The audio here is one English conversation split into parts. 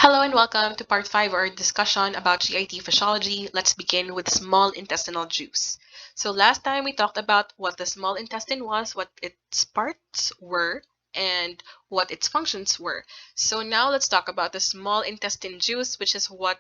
Hello and welcome to part 5 of our discussion about GIT physiology. Let's begin with small intestinal juice. So last time we talked about what the small intestine was, what its parts were, and what its functions were. So now let's talk about the small intestine juice, which is what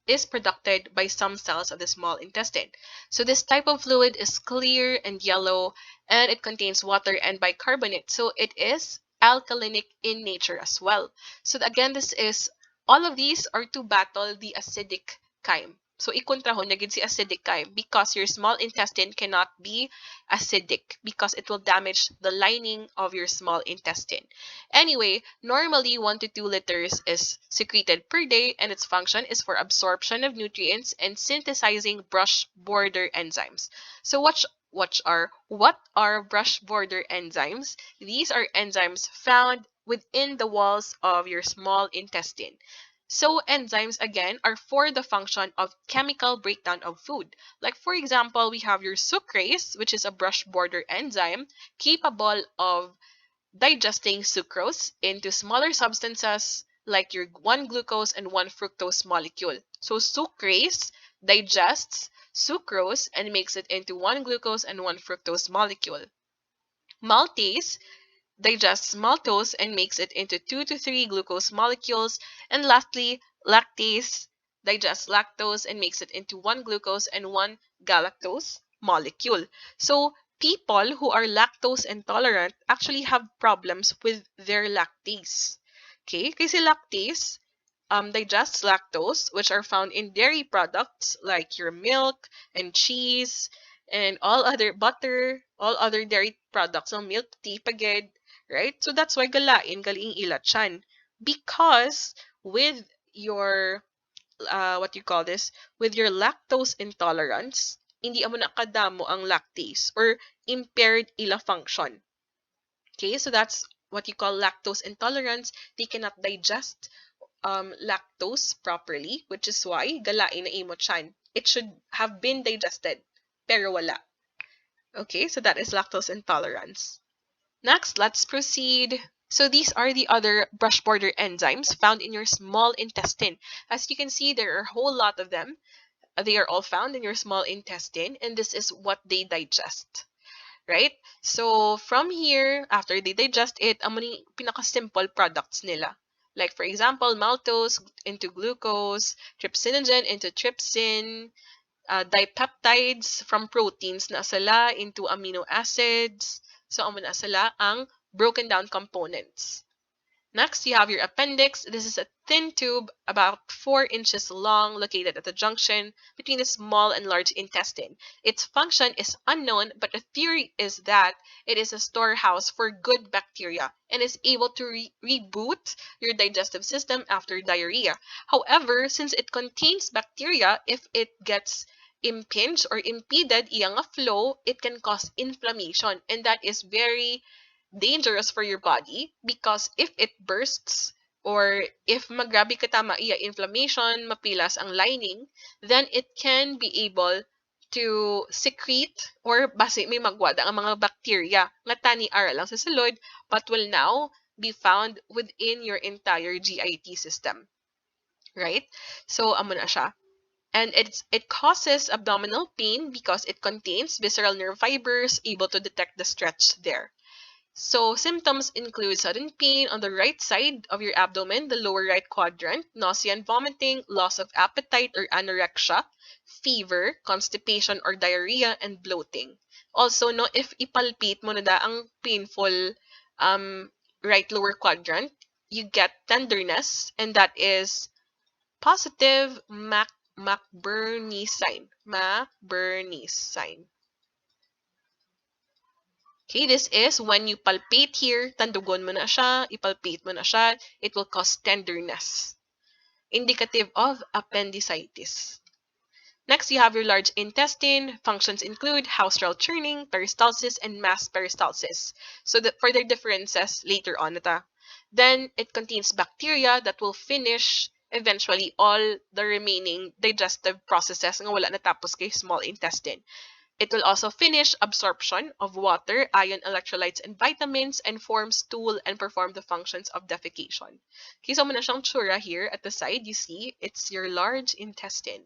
is produced by some cells of the small intestine. So this type of fluid is clear and yellow, and it contains water and bicarbonate. So it is alkalinic in nature as well. So again, this is all of these are to battle the acidic chyme. So ikontrahon na gid si acidic chyme because your small intestine cannot be acidic because it will damage the lining of your small intestine. Anyway, normally 1 to 2 liters is secreted per day, and its function is for absorption of nutrients and synthesizing brush border enzymes. So what are brush border enzymes? These are enzymes found within the walls of your small intestine. So enzymes again are for the function of chemical breakdown of food. Like for example, we have your sucrase, which is a brush border enzyme capable of digesting sucrose into smaller substances like your 1 glucose and 1 fructose molecule. So sucrase digests sucrose and makes it into 1 glucose and 1 fructose molecule. Maltase digests maltose and makes it into 2 to 3 glucose molecules. And lastly, lactase digests lactose and makes it into 1 glucose and 1 galactose molecule. So people who are lactose intolerant actually have problems with their lactase. Okay? Kasi lactase digests lactose, which are found in dairy products like your milk and cheese and all other butter, all other dairy products, so milk tea, pagid, right? So that's why galing ilat siyan. Because with your, what you call this, with your lactose intolerance, hindi amo nakadamo ang lactase or impaired ila function. Okay, so that's what you call lactose intolerance. They cannot digest lactose properly, which is why galain na imo tiyan. It should have been digested, pero wala. Okay, so that is lactose intolerance. Next, let's proceed. So these are the other brush border enzymes found in your small intestine. As you can see, there are a whole lot of them. They are all found in your small intestine, and this is what they digest. Right? So from here, after they digest it, ang mga pinaka-simple products nila. Like for example, maltose into glucose, trypsinogen into trypsin, dipeptides from proteins na sala into amino acids. So amo na sala ang broken down components. Next, you have your appendix. This is a thin tube about 4 inches long located at the junction between the small and large intestine. Its function is unknown, but the theory is that it is a storehouse for good bacteria and is able to reboot your digestive system after diarrhea. However, since it contains bacteria, if it gets impinged or impeded iyang flow, it can cause inflammation, and that is very dangerous for your body because if it bursts or if magrabe katama iya inflammation, mapilas ang lining, then it can be able to secrete or basi may magwada ang mga bacteria nga tani ara lang sa sulod but will now be found within your entire GIT system. Right? So, amo na siya. And it causes abdominal pain because it contains visceral nerve fibers able to detect the stretch there. So symptoms include sudden pain on the right side of your abdomen, the lower right quadrant, nausea and vomiting, loss of appetite or anorexia, fever, constipation or diarrhea, and bloating. Also, no, if ipalpate mo na da ang painful right lower quadrant, you get tenderness, and that is positive McBurney sign. McBurney sign. Okay, this is when you palpate here, tandugon mo na siya, ipalpate mo na siya, it will cause tenderness. Indicative of appendicitis. Next, you have your large intestine. Functions include hausral churning, peristalsis, and mass peristalsis. So for their differences later on. Then, it contains bacteria that will finish eventually all the remaining digestive processes nga wala natapos kay small intestine. It will also finish absorption of water, ion, electrolytes, and vitamins, and form stool and perform the functions of defecation. Okay, so muna siyang tsura here at the side. You see, it's your large intestine.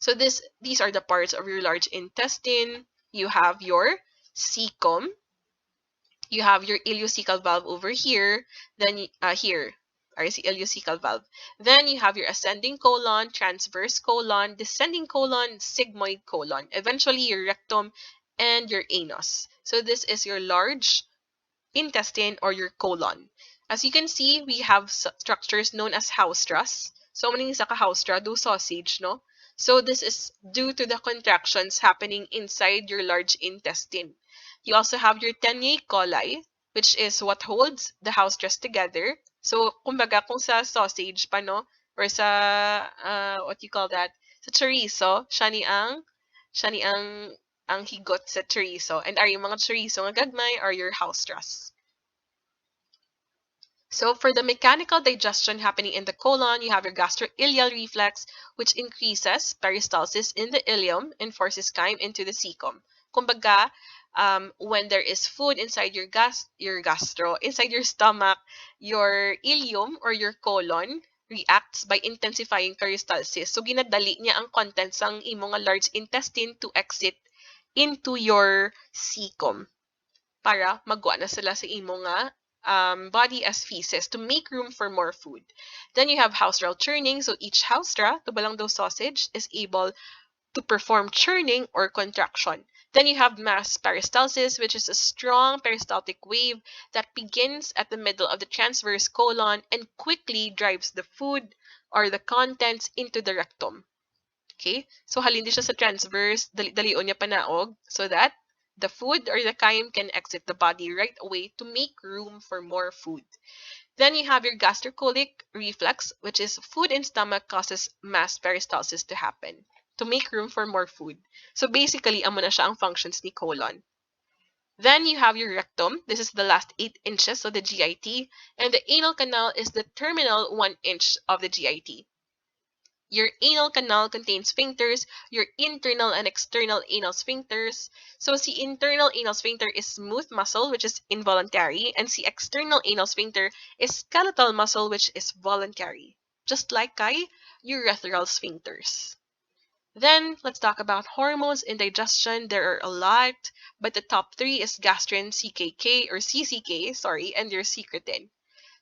So these are the parts of your large intestine. You have your cecum. You have your ileocecal valve over here. Then here, RC ileocecal valve. Then you have your ascending colon, transverse colon, descending colon, sigmoid colon. Eventually your rectum and your anus. So this is your large intestine or your colon. As you can see, we have structures known as haustras. So maning isa ka haustra do sausage, no? So this is due to the contractions happening inside your large intestine. You also have your tenyae coli, which is what holds the haustras together. So kumbaga kung sa sausage pa, no? Or sa what you call that? Sa chorizo, siya ni ang higot sa chorizo. And are yung mga chorizo nga gagmay are your haustras. So for the mechanical digestion happening in the colon, you have your gastroileal reflex, which increases peristalsis in the ileum and forces chyme into the cecum. Kumbaga, when there is food inside your gastro, inside your stomach, your ileum or your colon reacts by intensifying peristalsis. So ginadali niya ang contents ng imong large intestine to exit into your cecum para magwa na sila sa imo nga body as feces to make room for more food. Then you have haustral churning. So each haustra, tubalang daw sausage, is able to perform churning or contraction. Then you have mass peristalsis, which is a strong peristaltic wave that begins at the middle of the transverse colon and quickly drives the food or the contents into the rectum. Okay? So halin di siya sa transverse, dali-dalion niya panaog so that the food or the chyme can exit the body right away to make room for more food. Then you have your gastrocolic reflex, which is food in stomach causes mass peristalsis to happen to make room for more food. So basically, amo na siya ang functions ni colon. Then you have your rectum. This is the last 8 inches of the GIT. And the anal canal is the terminal 1 inch of the GIT. Your anal canal contains sphincters, your internal and external anal sphincters. So the internal anal sphincter is smooth muscle, which is involuntary, and the external anal sphincter is skeletal muscle, which is voluntary, just like kay urethral sphincters. Then, let's talk about hormones in digestion. There are a lot, but the top 3 is gastrin, CKK, or CCK, sorry, and your secretin.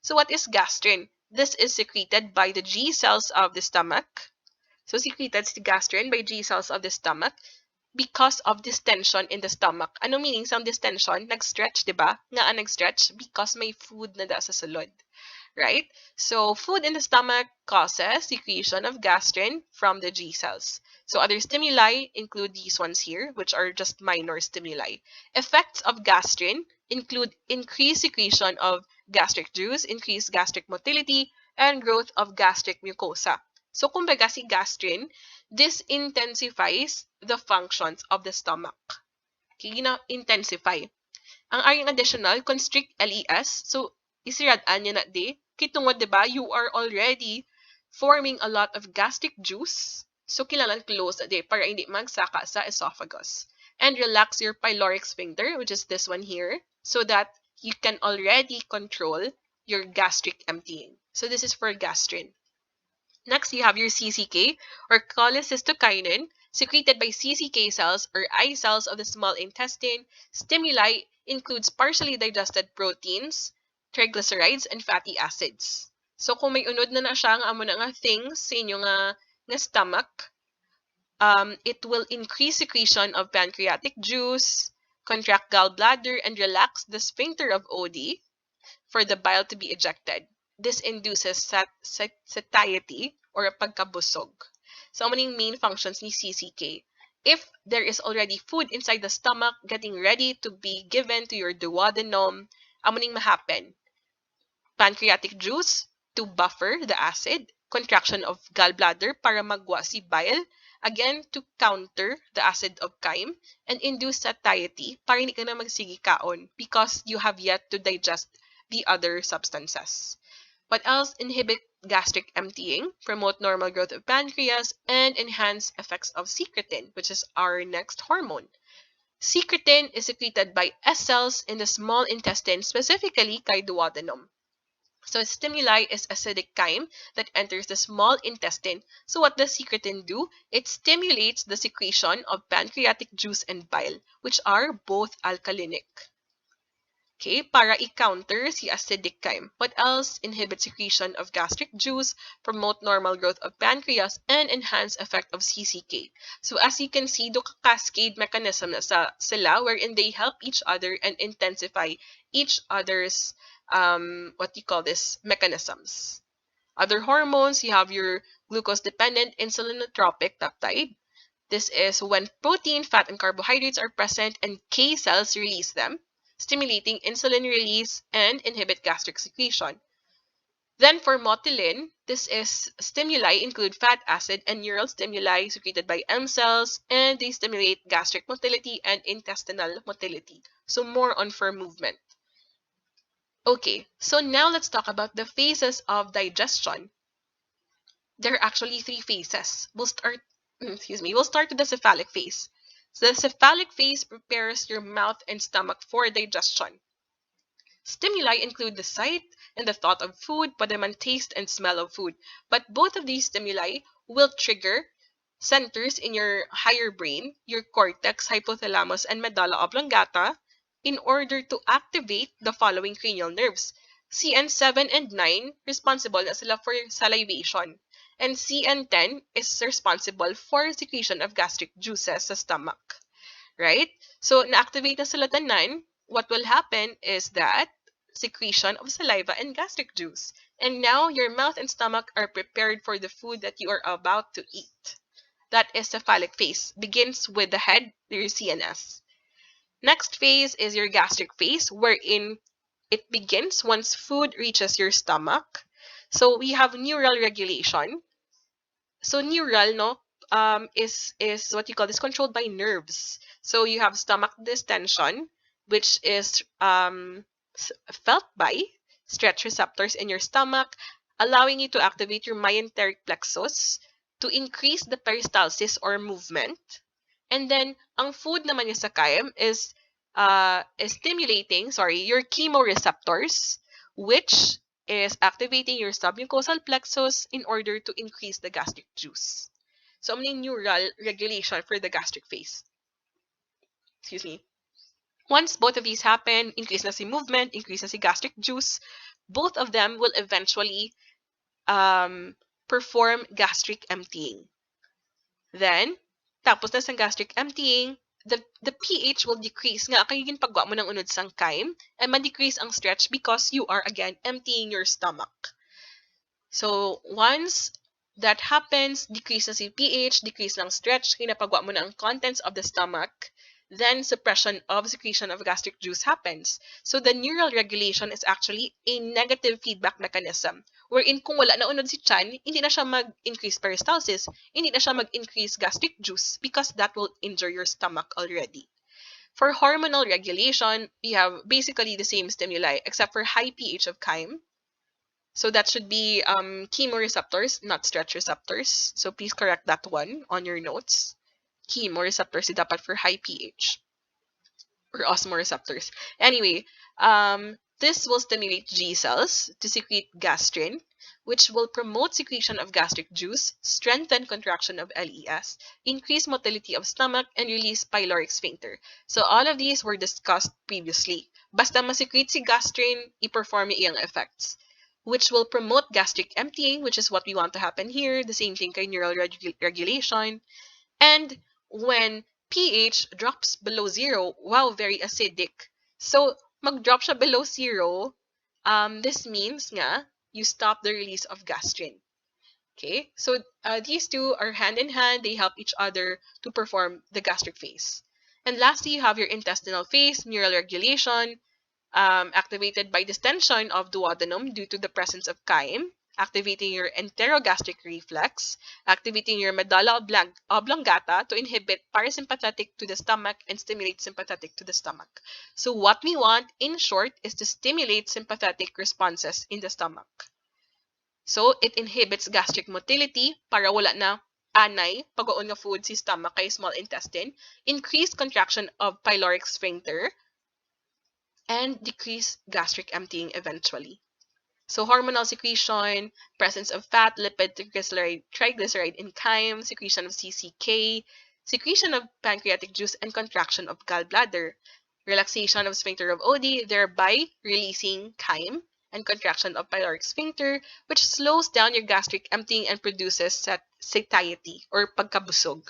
So what is gastrin? This is secreted by the G cells of the stomach. So secreted the gastrin by G cells of the stomach because of distension in the stomach. Ano meaning sa distension? Nag-stretch, diba? Nga ang nag-stretch because may food na da sa sulod. Right? So food in the stomach causes secretion of gastrin from the G cells. So other stimuli include these ones here, which are just minor stimuli. Effects of gastrin include increased secretion of gastric juice, increased gastric motility, and growth of gastric mucosa. So kumbaga si gastrin, this intensifies the functions of the stomach. Okay, intensify. Ang aring additional, constrict LES. So isirad-an niya na di. Kitungod, diba, you are already forming a lot of gastric juice. So kailangan close na di para hindi magsaka sa esophagus. And relax your pyloric sphincter, which is this one here, so that you can already control your gastric emptying. So this is for gastrin. Next, you have your CCK, or cholecystokinin, secreted by CCK cells or I cells of the small intestine. Stimuli includes partially digested proteins, triglycerides, and fatty acids. So kung may unod na siya nga amo na nga things sa inyo nga stomach, it will increase secretion of pancreatic juice, contract gallbladder, and relax the sphincter of OD for the bile to be ejected. This induces satiety or pagkabusog. So, maning main functions ni CCK. If there is already food inside the stomach getting ready to be given to your duodenum, amaning mahappen? Pancreatic juice to buffer the acid, contraction of gallbladder para magwa si bile, again to counter the acid of chyme, and induce satiety para hindi ka na magsigi kaon because you have yet to digest the other substances. What else? Inhibit gastric emptying, promote normal growth of pancreas, and enhance effects of secretin, which is our next hormone. Secretin is secreted by S cells in the small intestine, specifically kay duodenum. So stimuli is acidic chyme that enters the small intestine. So what does secretin do? It stimulates the secretion of pancreatic juice and bile, which are both alkalinic. Okay, para i-counter si acidic chyme. What else? Inhibit secretion of gastric juice, promote normal growth of pancreas, and enhance effect of CCK. So as you can see, cascade mechanism na sila wherein they help each other and intensify each other's mechanisms. Other hormones, you have your glucose-dependent insulinotropic peptide. This is when protein, fat, and carbohydrates are present and K cells release them, stimulating insulin release and inhibit gastric secretion. Then for motilin, this is stimuli include fat acid and neural stimuli secreted by M cells, and they stimulate gastric motility and intestinal motility. So more on for movement. Okay, so now let's talk about the phases of digestion. There are actually three phases. We'll start with the cephalic phase. So the cephalic phase prepares your mouth and stomach for digestion. Stimuli include the sight and the thought of food, but the taste and smell of food. But both of these stimuli will trigger centers in your higher brain, your cortex, hypothalamus, and medulla oblongata, in order to activate the following cranial nerves. CN7 and 9 responsible na sila for salivation, and CN10 is responsible for secretion of gastric juices sa stomach. Right? So, na-activate na sila tanan, what will happen is that secretion of saliva and gastric juice. And now your mouth and stomach are prepared for the food that you are about to eat. That is cephalic phase. Begins with the head, your CNS. Next phase is your gastric phase, wherein it begins once food reaches your stomach. So we have neural regulation. So neural, no, is what you call this controlled by nerves. So you have stomach distension, which is felt by stretch receptors in your stomach, allowing you to activate your myenteric plexus to increase the peristalsis or movement. And then ang food naman yung sa kaim is stimulating, your chemoreceptors, which is activating your submucosal plexus in order to increase the gastric juice. So, may neural regulation for the gastric phase. Excuse me. Once both of these happen, increase na si movement, increase na si gastric juice, both of them will eventually perform gastric emptying. Then, tapos na sa gastric emptying, the pH will decrease nga kayong pagwa mo ng unod sang chyme, and ma-decrease ang stretch because you are again emptying your stomach. So once that happens, decrease na si pH, decrease ng stretch, kinapagwa mo na ang contents of the stomach, then suppression of secretion of gastric juice happens. So the neural regulation is actually a negative feedback mechanism, wherein kung wala na unod si tiyan, hindi na siya mag-increase peristalsis, hindi na siya mag-increase gastric juice because that will injure your stomach already. For hormonal regulation, we have basically the same stimuli except for high pH of chyme. So that should be chemoreceptors, not stretch receptors. So please correct that one on your notes. Chemoreceptors dapat for high pH. Or osmoreceptors. Anyway, this will stimulate G cells to secrete gastrin, which will promote secretion of gastric juice, strengthen contraction of LES, increase motility of stomach, and release pyloric sphincter. So all of these were discussed previously. Basta masecrete si gastrin, i-perform yung iyang effects, which will promote gastric emptying, which is what we want to happen here. The same thing kay neural regulation. And when pH drops below 0, wow, very acidic. So, mag-drop siya below 0, this means nga, you stop the release of gastrin. Okay, so these two are hand in hand. They help each other to perform the gastric phase. And lastly, you have your intestinal phase, neural regulation, activated by distension of duodenum due to the presence of chyme, activating your enterogastric reflex, activating your medulla oblongata to inhibit parasympathetic to the stomach and stimulate sympathetic to the stomach. So what we want, in short, is to stimulate sympathetic responses in the stomach. So, it inhibits gastric motility para wala na anay, pag-oon nga food si stomach kay small intestine, increased contraction of pyloric sphincter, and decreased gastric emptying eventually. So hormonal secretion, presence of fat, lipid, triglyceride in chyme, secretion of CCK, secretion of pancreatic juice, and contraction of gallbladder, relaxation of sphincter of Oddi, thereby releasing chyme, and contraction of pyloric sphincter, which slows down your gastric emptying and produces satiety or pagkabusog.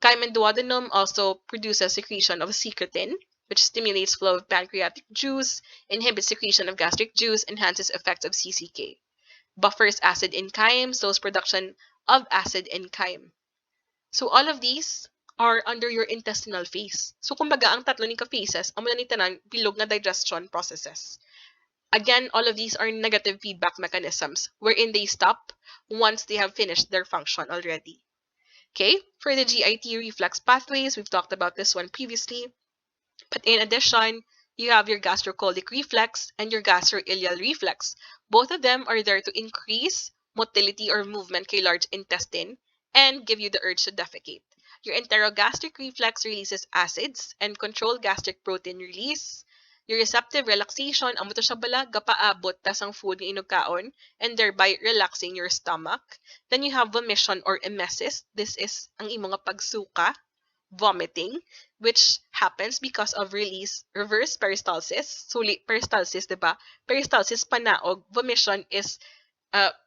Chyme and duodenum also produces secretion of secretin, which stimulates flow of pancreatic juice, inhibits secretion of gastric juice, enhances effects of CCK. Buffers acid in chyme, slows production of acid in chyme. So all of these are under your intestinal phase. So kumbaga, ang tatlo ni ka-phases, amo na ni tanan, bilog na digestion processes. Again, all of these are negative feedback mechanisms wherein they stop once they have finished their function already. Okay, for the GIT reflex pathways, we've talked about this one previously. But in addition, you have your gastrocolic reflex and your gastroileal reflex. Both of them are there to increase motility or movement kay large intestine and give you the urge to defecate. Your enterogastric reflex releases acids and control gastric protein release. Your receptive relaxation, amo to siya bala, gapaabot tas ang food nga inugkaon and thereby relaxing your stomach. Then you have vomission or emesis. This is ang imo nga pagsuka, vomiting, which happens because of reverse peristalsis. Suli, peristalsis, diba? Peristalsis, panaog. Vomission is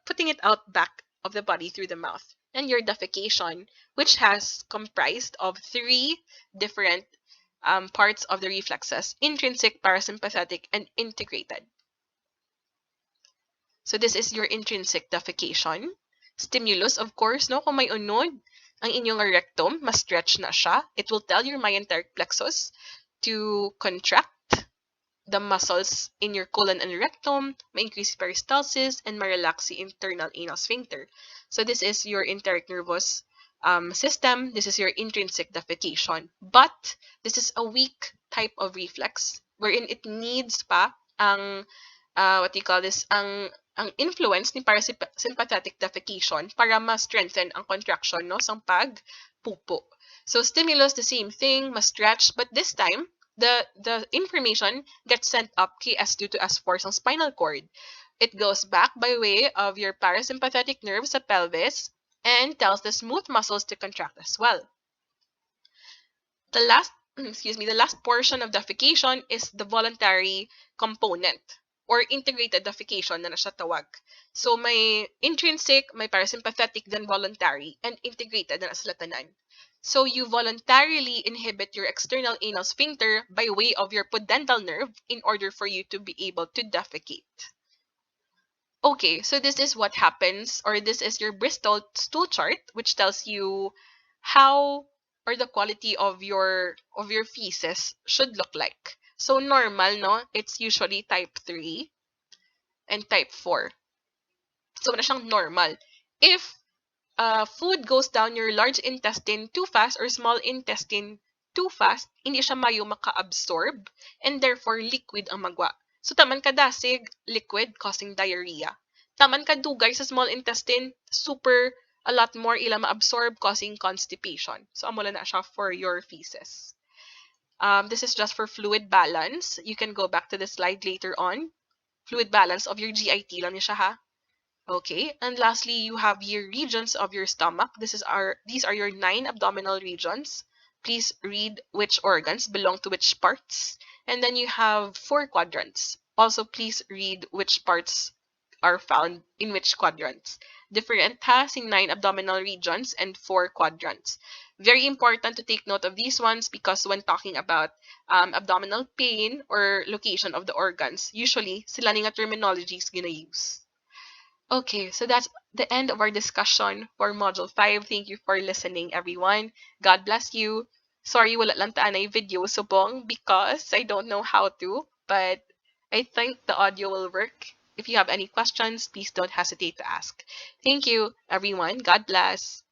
putting it out back of the body through the mouth. And your defecation, which has comprised of three different parts of the reflexes: intrinsic, parasympathetic, and integrated. So this is your intrinsic defecation. Stimulus, of course, no? Kung may unod, ang inyong rectum, ma-stretch na siya. It will tell your myenteric plexus to contract the muscles in your colon and rectum, ma-increase peristalsis, and ma-relax the internal anal sphincter. So this is your enteric nervous system. This is your intrinsic defecation. But this is a weak type of reflex wherein it needs pa ang what do you call this, ang influence ni parasympathetic defecation para ma-strengthen ang contraction, no, sang pagpupo. So stimulus, the same thing, ma-stretch, but this time the information gets sent up kay S2 to S4 sang spinal cord. It goes back by way of your parasympathetic nerve sa pelvis and tells the smooth muscles to contract as well. The last the last portion of defecation is the voluntary component or integrated defecation na siya tawag. So may intrinsic, may parasympathetic, then voluntary, and integrated na sila tanan. So you voluntarily inhibit your external anal sphincter by way of your pudendal nerve in order for you to be able to defecate. Okay, so this is what happens, or this is your Bristol stool chart, which tells you how or the quality of your feces should look like. So normal, no? It's usually type 3 and type 4. So wala siyang normal. If food goes down your large intestine too fast or small intestine too fast, hindi siya mayo maka-absorb and therefore liquid ang magwa. So taman ka dasig, liquid causing diarrhea. Taman ka dugay sa small intestine, a lot more ila ma-absorb causing constipation. So amo na siya for your feces. This is just for fluid balance. You can go back to the slide later on. Fluid balance of your GIT lang niya siya, ha. Okay, and lastly, you have your regions of your stomach. These are your 9 abdominal regions. Please read which organs belong to which parts. And then you have 4 quadrants. Also, please read which parts are found in which quadrants. Different has in 9 abdominal regions and 4 quadrants. Very important to take note of these ones because when talking about abdominal pain or location of the organs, usually sila nga terminologies gina use. Okay, so that's the end of our discussion for Module 5. Thank you for listening, everyone. God bless you. Sorry, wala lang taanay video subong because I don't know how to, but I think the audio will work. If you have any questions, please don't hesitate to ask. Thank you, everyone. God bless.